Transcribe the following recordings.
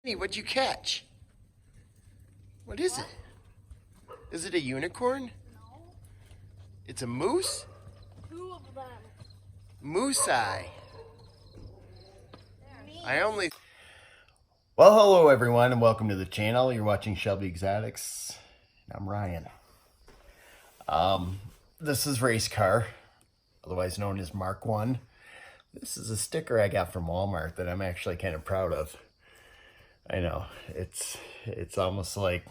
Hey, what'd you catch? What is it? Is it a unicorn? No. It's a moose? 2 of them. Moose eye. Well, hello everyone and welcome to the channel. You're watching Shelby Exotics. I'm Ryan. This is Race Car, otherwise known as Mark 1. This is a sticker I got from Walmart that I'm actually kind of proud of. I know, it's almost like,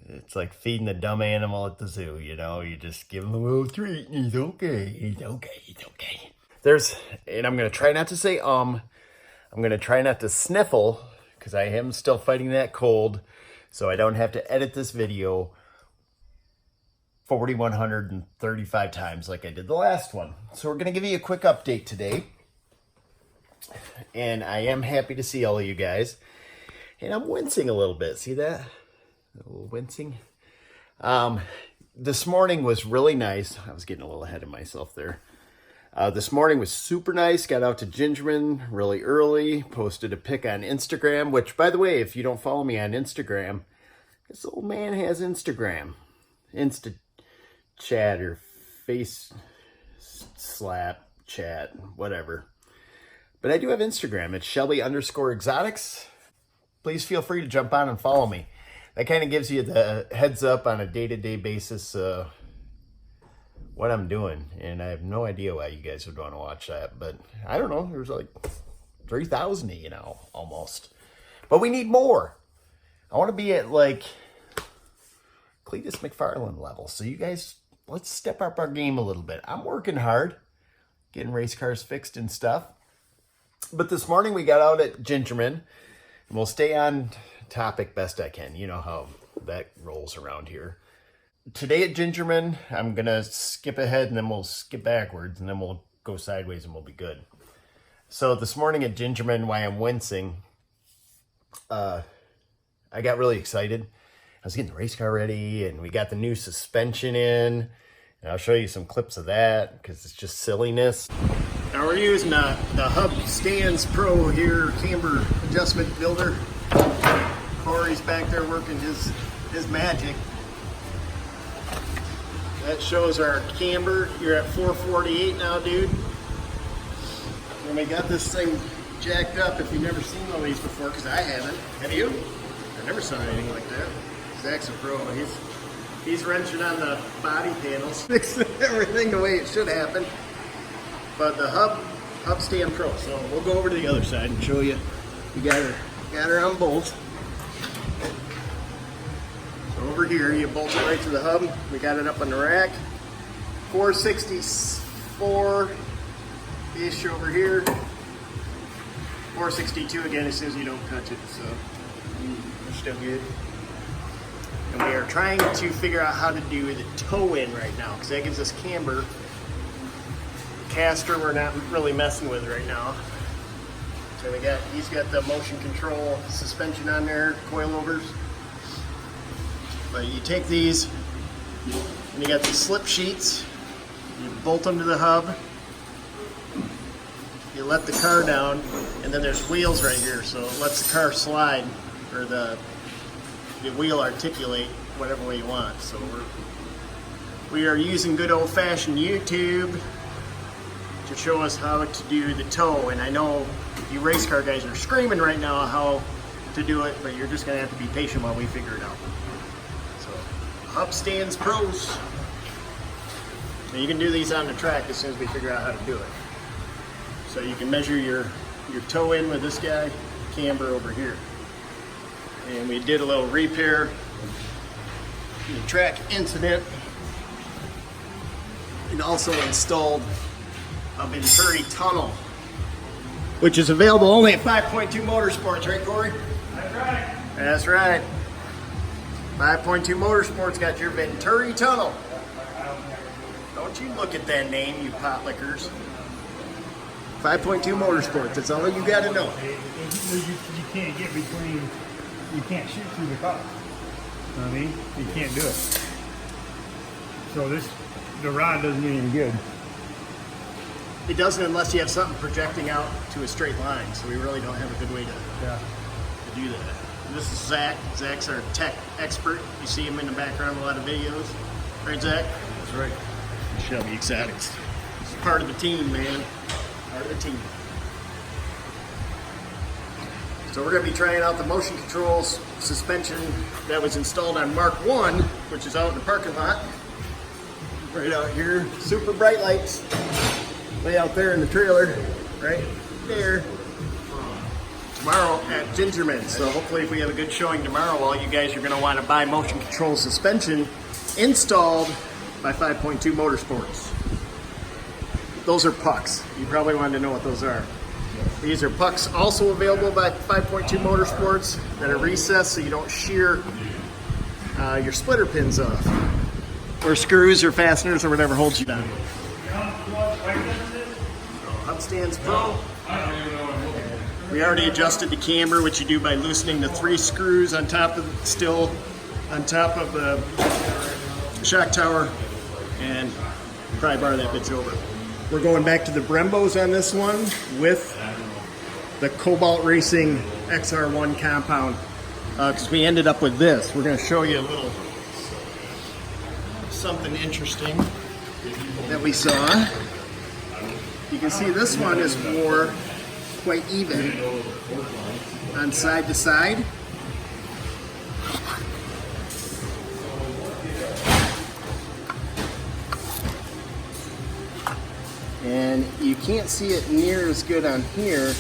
it's like feeding the dumb animal at the zoo, you know? You just give him a little treat and he's okay, he's okay, he's okay. And I'm going to try not to say I'm going to try not to sniffle because I am still fighting that cold, so I don't have to edit this video 4,135 times like I did the last one. So we're going to give you a quick update today. And I am happy to see all of you guys. And I'm wincing a little bit. See that? A little wincing. This morning was really nice. I was getting a little ahead of myself there. This morning was super nice. Got out to Gingerman really early. Posted a pic on Instagram. Which, by the way, if you don't follow me on Instagram, this old man has Instagram. Insta chat or face slap chat, whatever. But I do have Instagram. It's Shelby_Exotics. Please feel free to jump on and follow me. That kind of gives you the heads up on a day-to-day basis what I'm doing. And I have no idea why you guys would want to watch that. But I don't know. There's like 3,000, you know, almost. But we need more. I want to be at like Cletus McFarland level. So you guys, let's step up our game a little bit. I'm working hard, getting race cars fixed and stuff. But this morning we got out at Gingerman, and we'll stay on topic best I can. You know how that rolls around here. Today at Gingerman, I'm going to skip ahead and then we'll skip backwards and then we'll go sideways and we'll be good. So this morning at Gingerman, why I'm wincing, I got really excited. I was getting the race car ready and we got the new suspension in. And I'll show you some clips of that because it's just silliness. Now we're using the Hub Stands Pro here, camber adjustment builder. Corey's back there working his magic. That shows our camber. You're at 448 now, dude. And we got this thing jacked up. If you've never seen one of these before, because I haven't. Have you? I never saw anything like that. Zach's a pro. He's wrenching on the body panels, fixing everything the way it should happen. But the Hub Stand Pro. So we'll go over to the other side and show you. We got her on bolts. So over here, you bolt it right to the hub. We got it up on the rack. 464-ish over here. 462 again as soon as you don't touch it. So we're still good. And we are trying to figure out how to do the toe in right now because that gives us camber. Caster we're not really messing with right now. So he's got the motion control suspension on there, coilovers. But you take these and you got the slip sheets, you bolt them to the hub, you let the car down, and then there's wheels right here, so it lets the car slide, or the wheel articulate whatever way you want. So we are using good old-fashioned YouTube to show us how to do the toe. And I know you race car guys are screaming right now how to do it, but you're just gonna have to be patient while we figure it out. So Hub Stands Pros. And you can do these on the track as soon as we figure out how to do it. So you can measure your toe in with this guy, camber over here. And we did a little repair in the track incident. And also installed a Venturi tunnel, which is available only at 5.2 Motorsports, right, Corey? That's right. That's right. 5.2 Motorsports got your Venturi tunnel. Don't you look at that name, you pot lickers. 5.2 Motorsports, that's all you got to know. You can't get between, you can't shoot through the car. You know what I mean? You can't do it. So the rod doesn't do any good. It doesn't unless you have something projecting out to a straight line, so we really don't have a good way to do that. And this is Zach. Zach's our tech expert. You see him in the background in a lot of videos. Right, Zach? That's right. Shelby Exotics. He's part of the team, man. Part of the team. So we're going to be trying out the motion controls suspension that was installed on Mark 1, which is out in the parking lot. Right out here. Super bright lights. Way out there in the trailer. Right there. Tomorrow at Gingerman's. So hopefully if we have a good showing tomorrow, all you guys are going to want to buy motion control suspension installed by 5.2 Motorsports. Those are pucks. You probably wanted to know what those are. These are pucks also available by 5.2 Motorsports that are recessed so you don't shear your splitter pins off. Or screws or fasteners or whatever holds you down. Hub stands pro. We already adjusted the camber, which you do by loosening the 3 screws on top of the shock tower and pry bar that fits over. We're going back to the Brembos on this one with the Cobalt Racing XR1 compound because we ended up with this. We're going to show you a little something interesting that we saw. You can see this one is more quite even on side to side. And you can't see it near as good on here,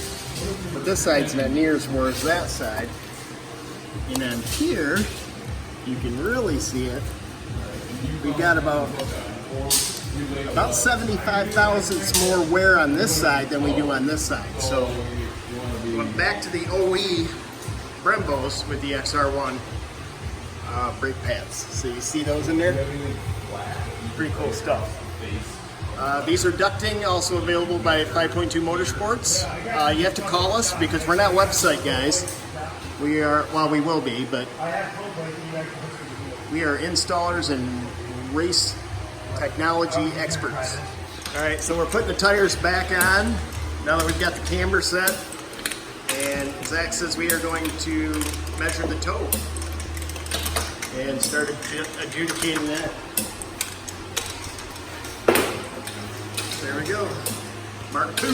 but this side's not near as more as that side. And on here, you can really see it. We got about 75 thousandths more wear on this side than we do on this side. So going back to the OE Brembos with the XR1 brake pads. So you see those in there? Pretty cool stuff. These are ducting, also available by 5.2 Motorsports. You have to call us because we're not website guys. We are, well, we will be, but we are installers and race technology experts. All right, so we're putting the tires back on now that we've got the camber set. And Zach says we are going to measure the toe and start adjudicating that. There we go, Mark 2.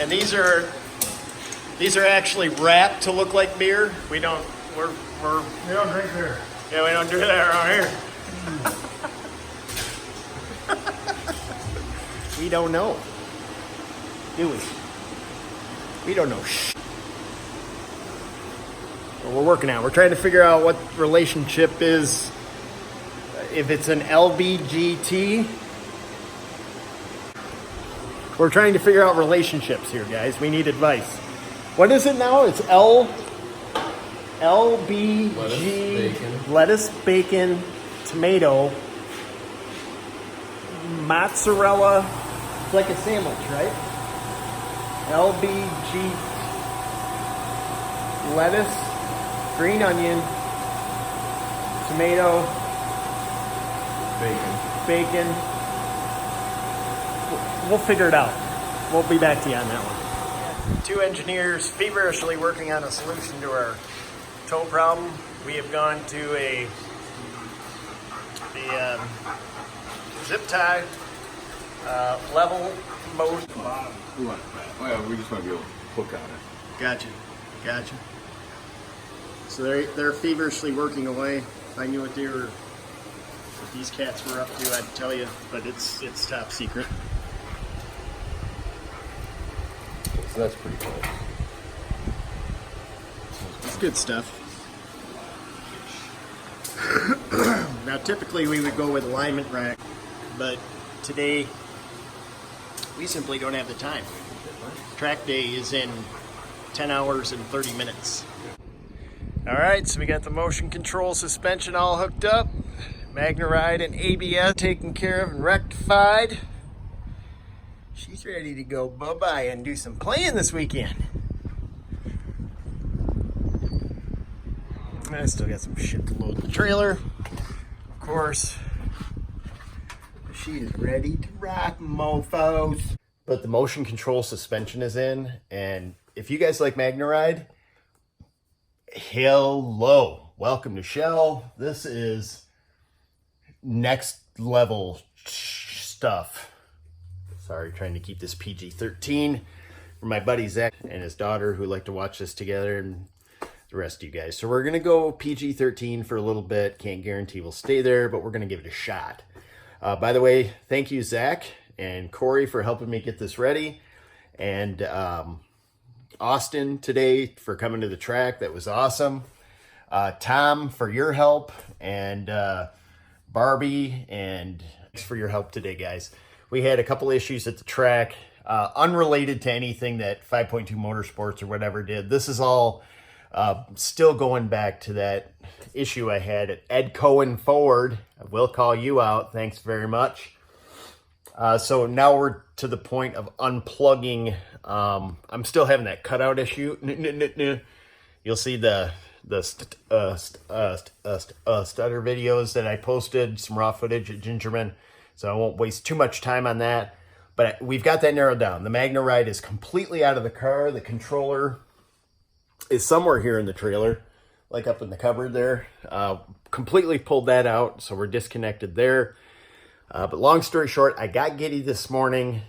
And these are actually wrapped to look like beer. We don't drink beer. Yeah, we don't do that around here. We don't know, do we? We don't know. Well, we're working out. We're trying to figure out what relationship is, if it's an LBGT. We're trying to figure out relationships here, guys. We need advice. What is it now? It's LBG, lettuce, bacon, tomato, mozzarella. It's like a sandwich, right? LBG, lettuce, green onion, tomato, bacon. We'll figure it out. We'll be back to you on that one. 2 engineers feverishly working on a solution to our toe problem. We have gone to the zip tie level mode. Oh yeah, we just want to be able to hook on it. Gotcha. So they're feverishly working away. If I knew what these cats were up to, I'd tell you, but it's top secret. So that's pretty cool. It's good stuff. Now typically we would go with alignment rack, but today we simply don't have the time. Track day is in 10 hours and 30 minutes. All right, so we got the motion control suspension all hooked up. MagneRide and ABS taken care of and rectified. She's ready to go bye-bye and do some playing this weekend. I still got some shit to load in the trailer. Of course, she is ready to rock, mofos. But the motion control suspension is in, and if you guys like MagneRide, Hello, welcome to Shell. This is next level stuff. Sorry, trying to keep this PG-13 for my buddy Zach and his daughter who like to watch this together, and the rest of you guys. So we're gonna go PG-13 for a little bit. Can't guarantee we'll stay there, but we're gonna give it a shot. By the way, thank you Zach and Corey for helping me get this ready, and Austin today for coming to the track. That was awesome. Tom for your help, and Barbie, and thanks for your help today, guys. We had a couple issues at the track, unrelated to anything that 5.2 Motorsports or whatever did. This is all still going back to that issue I had at Ed Cohen Ford. I will call you out. Thanks very much. So now we're to the point of unplugging. I'm still having that cutout issue. You'll see the stutter videos that I posted, some raw footage at Gingerman, so I won't waste too much time on that. But we've got that narrowed down. The Magna Ride is completely out of the car. The controller is somewhere here in the trailer, like up in the cupboard there. Completely pulled that out, so we're disconnected there. But long story short, I got giddy this morning.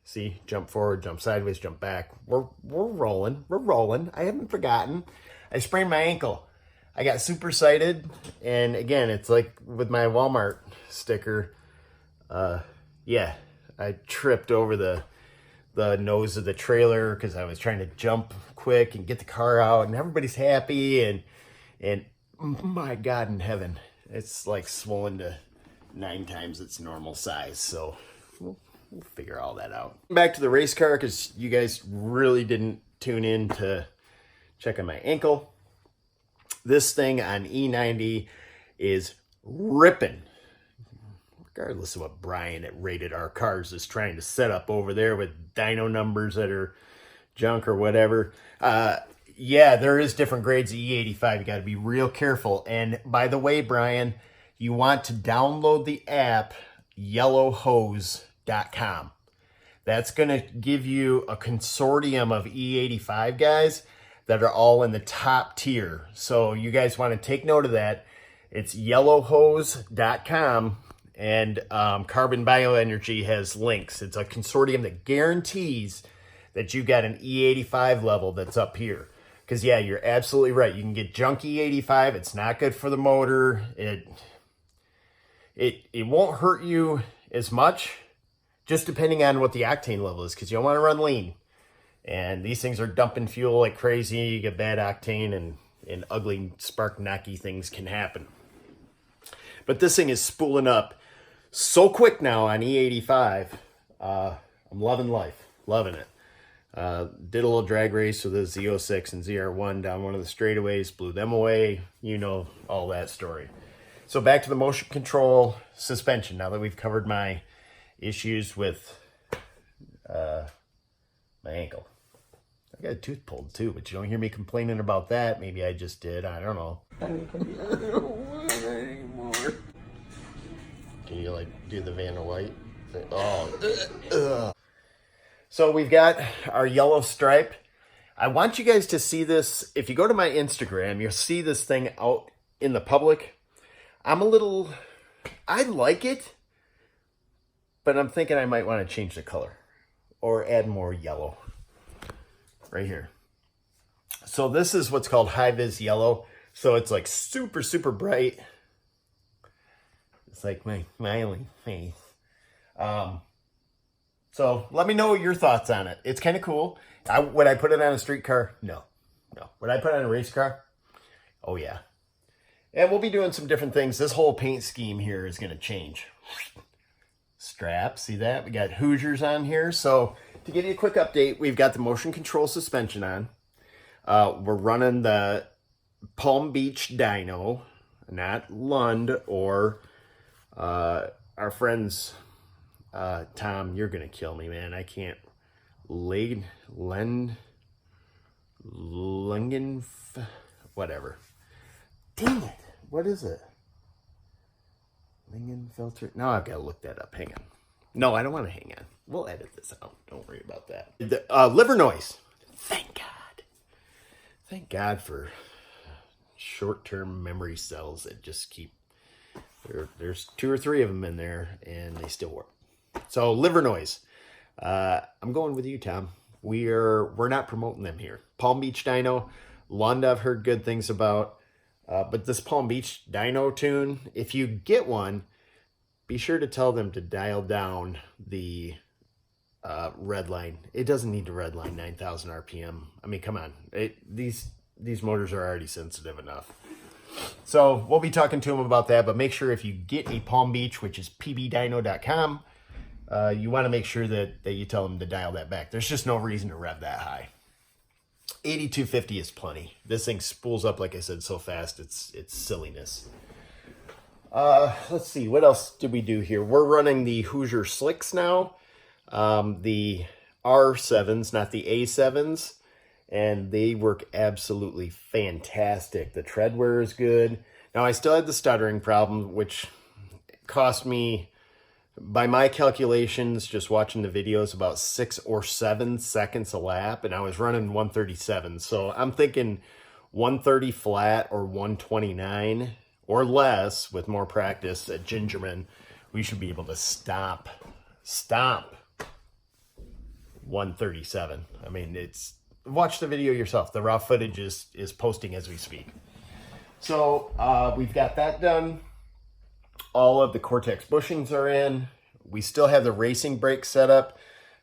See, jump forward, jump sideways, jump back. We're rolling. We're rolling. I haven't forgotten. I sprained my ankle. I got super excited. And again, it's like with my Walmart sticker. Yeah, I tripped over the nose of the trailer because I was trying to jump quick and get the car out, and everybody's happy. And my God in heaven, it's like swollen to 9 times its normal size. So we'll figure all that out. Back to the race car, because you guys really didn't tune in to check on my ankle. This thing on E90 is ripping, regardless of what Brian at Rated R Cars is trying to set up over there with dyno numbers that are junk or whatever. Yeah, there is different grades of E85. You got to be real careful. And by the way, Brian, you want to download the app yellowhose.com. That's going to give you a consortium of E85 guys that are all in the top tier. So you guys want to take note of that. It's yellowhose.com, and Carbon Bioenergy has links. It's a consortium that guarantees that you got an E85 level that's up here. Because, yeah, you're absolutely right. You can get junk E85. It's not good for the motor. It won't hurt you as much, just depending on what the octane level is, because you don't want to run lean. And these things are dumping fuel like crazy. You get bad octane, and ugly spark knocky things can happen. But this thing is spooling up so quick now on E85. I'm loving life, loving it. Did a little drag race with the Z06 and ZR1 down one of the straightaways, blew them away. You know all that story. So back to the motion control suspension. Now that we've covered my issues with my ankle. I got a tooth pulled too, but you don't hear me complaining about that. Maybe I just did. I don't know. I don't want it anymore. Can you like do the Vanna White thing? Oh. So we've got our yellow stripe. I want you guys to see this. If you go to my Instagram, you'll see this thing out in the public. I like it, but I'm thinking I might want to change the color or add more yellow right here. So this is what's called high vis yellow. So it's like super, super bright. It's like my smiling face. So let me know your thoughts on it. It's kind of cool. Would I put it on a street car? No. Would I put it on a race car? Oh yeah. And we'll be doing some different things. This whole paint scheme here is going to change. Straps, see that? We got Hoosiers on here. So to give you a quick update, we've got the motion control suspension on. We're running the Palm Beach dyno, not Lund or our friends. Tom, you're going to kill me, man. I can't. Lingen, whatever. Dang it. What is it? Lingen filter. Now I've got to look that up. Hang on. No, I don't want to hang on. We'll edit this out. Don't worry about that. The liver noise. Thank God. Thank God for short-term memory cells that just keep, there's 2 or 3 of them in there and they still work. So liver noise. I'm going with you, Tom. We're not promoting them here. Palm Beach Dyno, Londa I've heard good things about. But this Palm Beach Dyno tune, if you get one, be sure to tell them to dial down the red line. It doesn't need to red line 9,000 RPM. I mean, come on. These motors are already sensitive enough. So we'll be talking to them about that, but make sure if you get a Palm Beach, which is pbdyno.com, you want to make sure that you tell them to dial that back. There's just no reason to rev that high. 8250 is plenty. This thing spools up, like I said, so fast, it's silliness. Let's see, what else did we do here? We're running the Hoosier Slicks now. The R7s, not the A7s. And they work absolutely fantastic. The tread wear is good. Now, I still had the stuttering problem, which cost me, by my calculations, just watching the videos, about 6 or 7 seconds a lap, and I was running 137. So I'm thinking 130 flat or 129 or less with more practice at Gingerman, we should be able to stomp 137. I mean, watch the video yourself. The raw footage is posting as we speak. So we've got that done. All of the Cortex bushings are in. We still have the racing brake set up.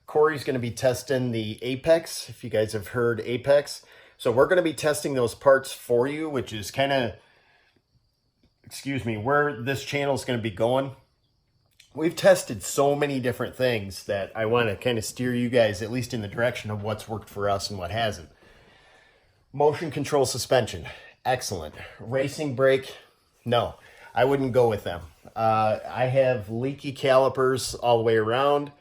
Corey's going to be testing the Apex, if you guys have heard Apex. So we're going to be testing those parts for you, which is kind of, where this channel is going to be going. We've tested so many different things that I want to kind of steer you guys at least in the direction of what's worked for us and what hasn't. Motion control suspension, excellent. Racing brake, no, I wouldn't go with them. I have leaky calipers all the way around.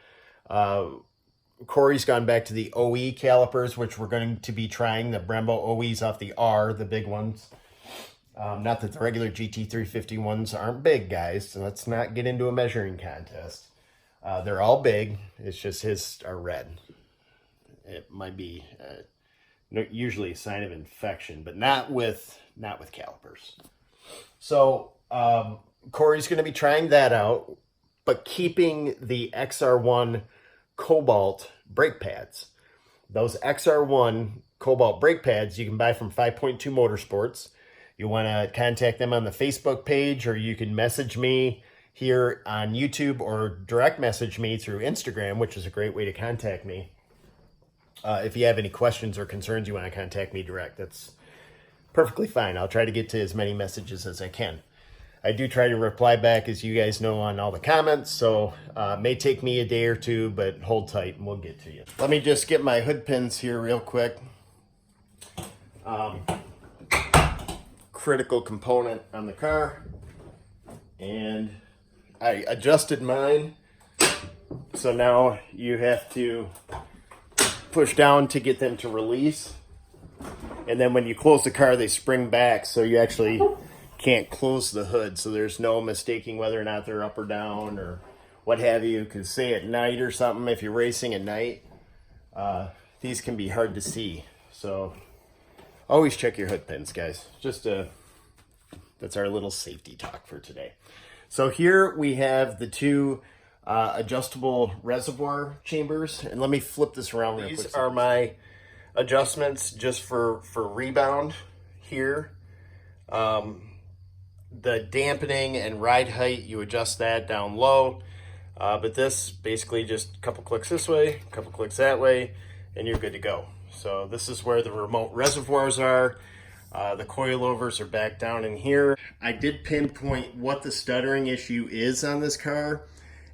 Corey's gone back to the OE calipers, which we're going to be trying, the Brembo OEs off the R, the big ones. Not that the regular GT350 ones aren't big, guys. So let's not get into a measuring contest. They're all big. It's just his are red. It might be usually a sign of infection, but not with calipers. So Corey's going to be trying that out, but keeping the XR1 Cobalt brake pads. Those XR1 Cobalt brake pads you can buy from 5.2 Motorsports. You want to contact them on the Facebook page, or you can message me here on YouTube or direct message me through Instagram, which is a great way to contact me. If you have any questions or concerns, you want to contact me direct. That's perfectly fine. I'll try to get to as many messages as I can. I do try to reply back, as you guys know, on all the comments, so it may take me a day or two, but hold tight and we'll get to you. Let me just get my hood pins here real quick. Critical component on the car, and I adjusted mine, so now you have to push down to get them to release, and then when you close the car they spring back, so you actually can't close the hood, so there's no mistaking whether or not they're up or down or what have you, because say at night or something, if you're racing at night, these can be hard to see. So always check your hood pins, guys. That's our little safety talk for today. So here we have the two adjustable reservoir chambers, and let me flip this around real quick. These are my adjustments just for rebound here. The dampening and ride height, you adjust that down low. But this basically just a couple clicks this way, a couple clicks that way, and you're good to go. So this is where the remote reservoirs are. The coilovers are back down in here. I did pinpoint what the stuttering issue is on this car,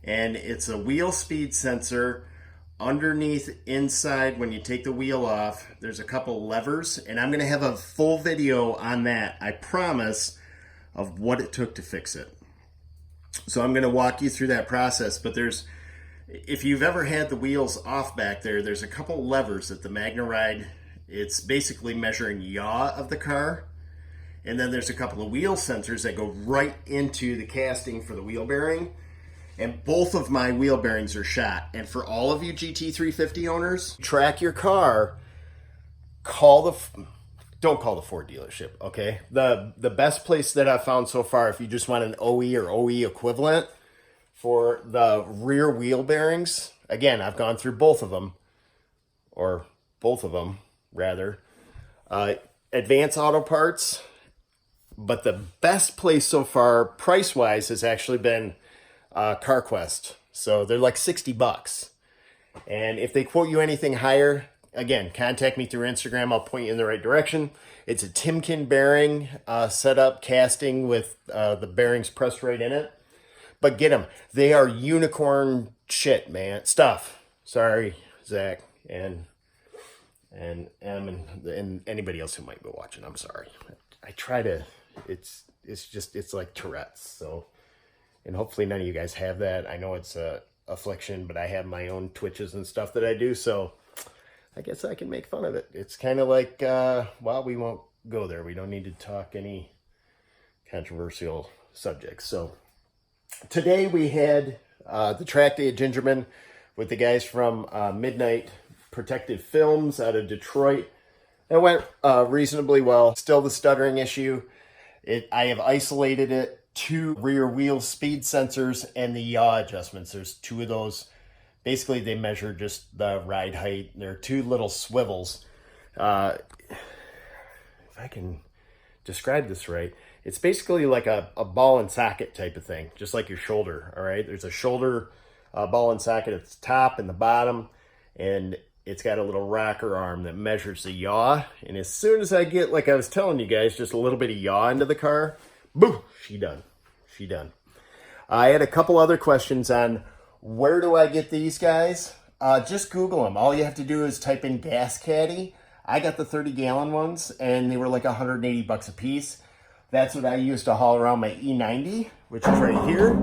and it's a wheel speed sensor. Underneath, inside, when you take the wheel off, there's a couple levers, and I'm going to have a full video on that, I promise, of what it took to fix it. So I'm going to walk you through that process, but if you've ever had the wheels off back there, there's a couple levers that the MagneRide, it's basically measuring yaw of the car, and then there's a couple of wheel sensors that go right into the casting for the wheel bearing. And both of my wheel bearings are shot. And for all of you GT350 owners, track your car, call don't call the Ford dealership, okay? The best place that I've found so far, if you just want an OE or OE equivalent for the rear wheel bearings, again, I've gone through both of them, rather. Advanced Auto Parts, but the best place so far, price-wise, has actually been CarQuest. So they're like $60. And if they quote you anything higher, again, contact me through Instagram. I'll point you in the right direction. It's a Timken bearing setup, casting with the bearings pressed right in it. But get them. They are unicorn shit, man. Stuff. Sorry, Zach and anybody else who might be watching. I'm sorry. I try to. It's like Tourette's. So, and hopefully none of you guys have that. I know it's a affliction, but I have my own twitches and stuff that I do. So I guess I can make fun of it. It's kind of like, well, we won't go there. We don't need to talk any controversial subjects. So today we had the track day at Gingerman with the guys from Midnight Protective Films out of Detroit. It went reasonably well. Still the stuttering issue. I have isolated it to rear wheel speed sensors and the yaw adjustments. There's two of those. Basically, they measure just the ride height. They're two little swivels. If I can describe this right, it's basically like a ball and socket type of thing, just like your shoulder, all right? There's a shoulder ball and socket at the top and the bottom, and it's got a little rocker arm that measures the yaw. And as soon as I get, like I was telling you guys, just a little bit of yaw into the car, boom, she done. I had a couple other questions on where do I get these guys? Just Google them. All you have to do is type in gas caddy. I got the 30-gallon ones, and they were like $180 a piece. That's what I use to haul around my E90, which is right here.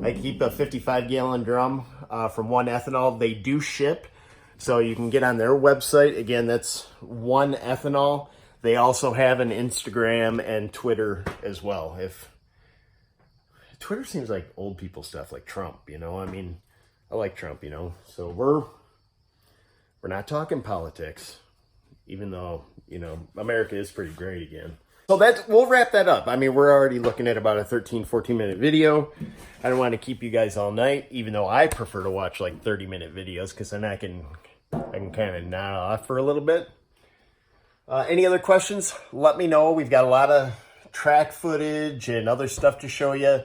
I keep a 55-gallon drum from One Ethanol. They do ship, so you can get on their website. Again, that's One Ethanol. They also have an Instagram and Twitter as well. If Twitter seems like old people stuff, like Trump, you know. I mean, I like Trump, you know. So we're not talking politics, even though, you know, America is pretty great again. So we'll wrap that up. I mean, we're already looking at about a 14-minute video. I don't want to keep you guys all night, even though I prefer to watch like 30-minute videos, because then I can kind of nod off for a little bit. Any other questions? Let me know. We've got a lot of track footage and other stuff to show you.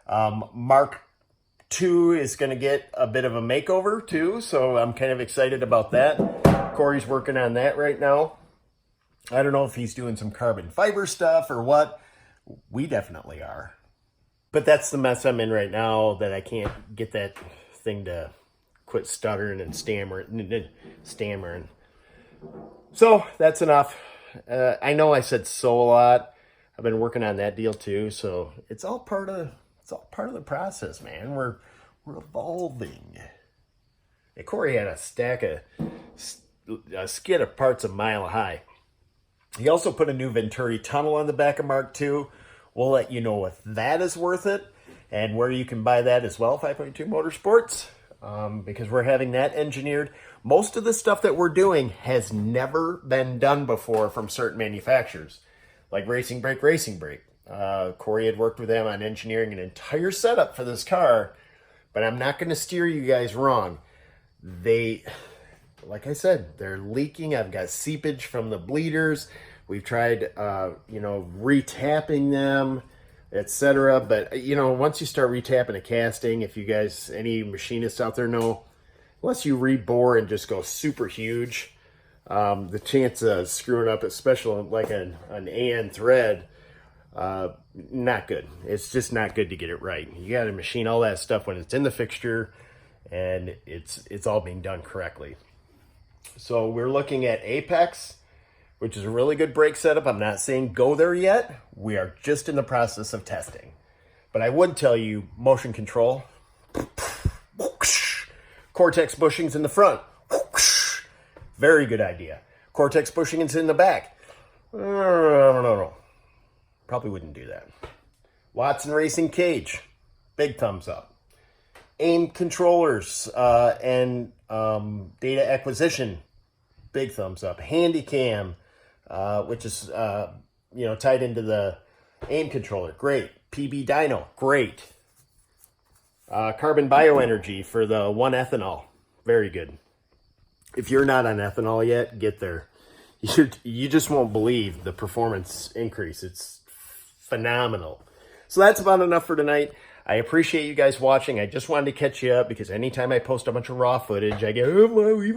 Mark II is going to get a bit of a makeover too, so I'm kind of excited about that. Corey's working on that right now. I don't know if he's doing some carbon fiber stuff or what. We definitely are. But that's the mess I'm in right now, that I can't get that thing to quit stuttering and stammering. So that's enough. I know I said so a lot. I've been working on that deal too, so it's all part of the process, man. We're evolving. And Corey had a skid of parts a mile high. He also put a new Venturi tunnel on the back of Mark II. We'll let you know if that is worth it and where you can buy that as well, 5.2 Motorsports, because we're having that engineered. Most of the stuff that we're doing has never been done before from certain manufacturers, like Racing Brake. Corey had worked with them on engineering an entire setup for this car, but I'm not going to steer you guys wrong. Like I said, they're leaking. I've got seepage from the bleeders. We've tried, retapping them, etc. But, once you start retapping a casting, if you guys, any machinists out there know, unless you rebore and just go super huge, the chance of screwing up, especially like an AN thread, not good. It's just not good to get it right. You got to machine all that stuff when it's in the fixture, and it's all being done correctly. So we're looking at Apex, which is a really good brake setup. I'm not saying go there yet. We are just in the process of testing. But I would tell you, motion control, Cortex bushings in the front, very good idea. Cortex bushings in the back, no. Probably wouldn't do that. Watson Racing cage, big thumbs up. AIM controllers and data acquisition, big thumbs up. Handycam, which is, tied into the aim controller. Great. PB dyno. Great. Carbon bioenergy for the 1-ethanol. Very good. If you're not on ethanol yet, get there. You just won't believe the performance increase. It's phenomenal. So that's about enough for tonight. I appreciate you guys watching. I just wanted to catch you up because anytime I post a bunch of raw footage, I get, oh, well, we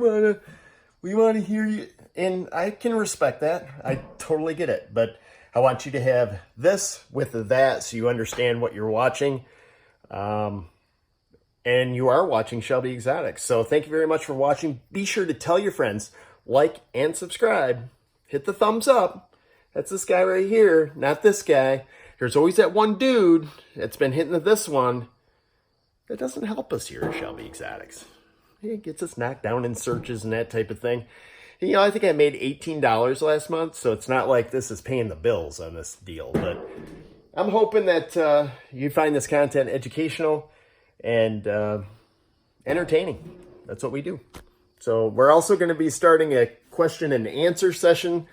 want to hear you. And I can respect that. I totally get it. But I want you to have this with that so you understand what you're watching. And you are watching Shelby Exotics. So thank you very much for watching. Be sure to tell your friends, like and subscribe. Hit the thumbs up. That's this guy right here, not this guy. There's always that one dude that's been hitting this one. That doesn't help us here at Shelby Exotics. It gets us knocked down in searches and that type of thing. And, I think I made $18 last month, so it's not like this is paying the bills on this deal. But I'm hoping that you find this content educational and entertaining. That's what we do. So we're also going to be starting a question and answer session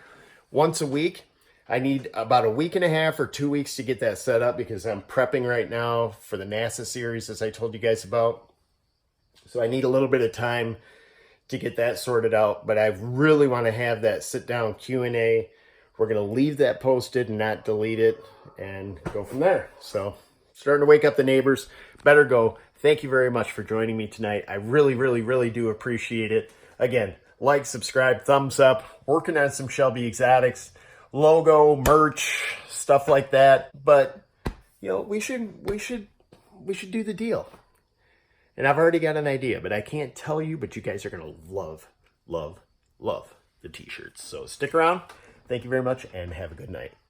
once a week. I need about a week and a half or 2 weeks to get that set up because I'm prepping right now for the NASA series, as I told you guys about. So I need a little bit of time to get that sorted out, but I really want to have that sit-down Q&A. We're going to leave that posted and not delete it and go from there. So starting to wake up the neighbors. Better go. Thank you very much for joining me tonight. I really, really, really do appreciate it. Again, like, subscribe, thumbs up. Working on some Shelby Exotics logo, merch, stuff like that. But we should do the deal. And I've already got an idea, but I can't tell you, but you guys are gonna love the t-shirts. So stick around. Thank you very much and have a good night.